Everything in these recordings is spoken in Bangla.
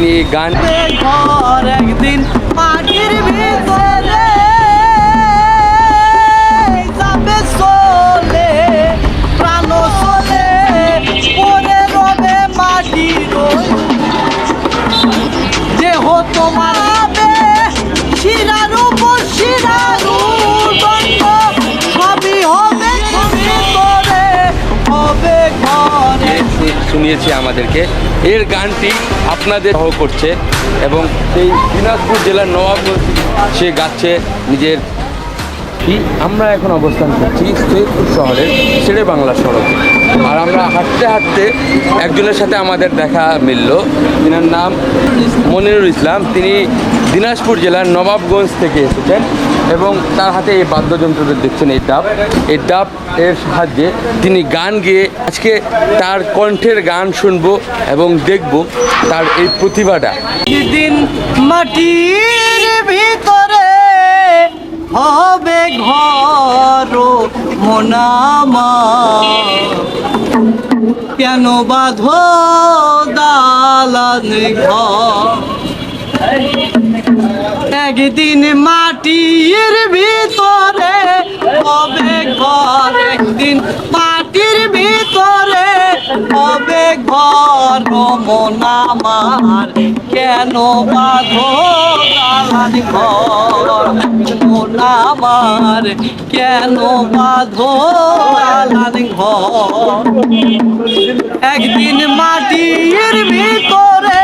তিনি গান ঘর একদিন মাটির ভিতরে যাবে চলে প্রাণ চলে পরে রবে মাটির দেহ তোমার শিরার উপর শিরার দণ্ড সবই হবে ভিতরে হবে ঘরে। শুনিয়েছে আমাদেরকে। এর গানটি আপনাদের সহ করছে এবং সেই দিনাজপুর জেলার নবাবগঞ্জ সে গাচ্ছে নিজের। আমরা এখন অবস্থান করছি সৈয়দপুর শহরের শেরে বাংলা সড়কে, আর আমরা হাঁটতে হাঁটতে একজনের সাথে আমাদের দেখা মিলল। তিনার নাম মনিরুল ইসলাম। তিনি দিনাজপুর জেলার নবাবগঞ্জ থেকে এসেছেন এবং তার হাতে এই বাদ্যযন্ত্রদের দেখছেন, এই ডাব এর সাহায্যে তিনি গান গেয়ে আজকে তার কণ্ঠের গান শুনবো এবং দেখব তার এই প্রতিভাটা। দিন মাটির ভিতরে হবে ঘর মোনামা কেন বাঁধো দালান ঘর একদিন মাটির ভিতরে হবে ঘর একদিন মাটির ভিতরে হবে ঘর মোনামার কেন বাঁধো দালান ঘর মোনামার কেন বাঁধো দালান ঘর একদিন মাটির ভিতরে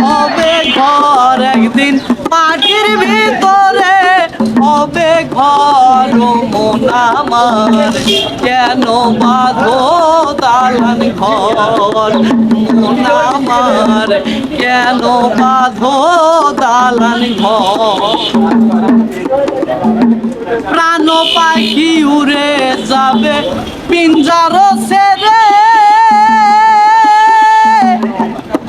হবে ঘর একদিন মাটির ভিতরে হবে ঘর মোনামার কেন বাঁধো দালান ঘর মোনামার কেন বাঁধো দালান ঘর প্রাণ পাখি উড়ে যাবে পিঞ্জার ছেড়ে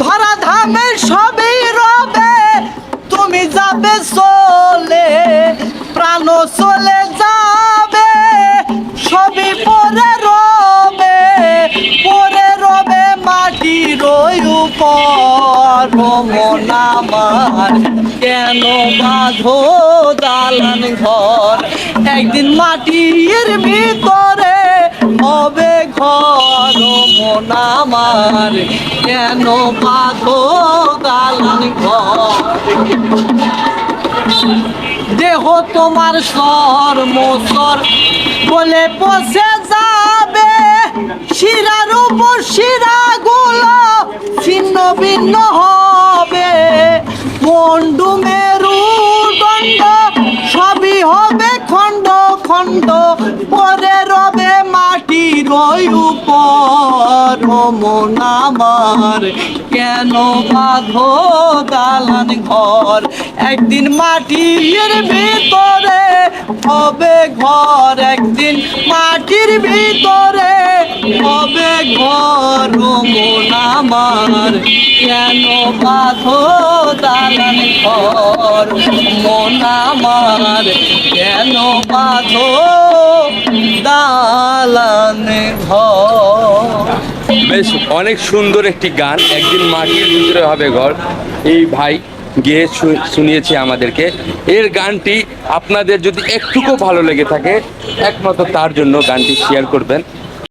ধরা ধামে সবই রবে তুমি যাবে চলে প্রাণ চলে যাবে সবই পরে রবে মাটির উপর মোনামার কেন বাঁধো দালান ঘর একদিন মাটির ভিতরে হবে ঘর মোনামার কেন বাঁধো দালান ঘর দেহ তোমার সর মোসর বলে পচে যাবে শিরার উপর শিরাগুলো ছিন্ন ভিন্ন হবে মন্ডু মেরুদণ্ড সবই হবে খণ্ড খণ্ড পরে রবে মাটির উপর মোনামার কেন বাঁধো দালান ঘর একদিন মাটির ভিতরে হবে ঘর একদিন মাটির ভিতরে হবে ঘর মোনামার কেন বাঁধো দালান ঘর মোনামার কেন বাঁধো দালান ঘর। বেশ অনেক সুন্দর একটি গান, একদিন মাটির ভিতরে হবে ঘর, এই ভাই গেয়ে শুনিয়েছে আমাদেরকে। এর গানটি আপনাদের যদি একটুকু ভালো লেগে থাকে একমাত্র তার জন্য গানটি শেয়ার করবেন।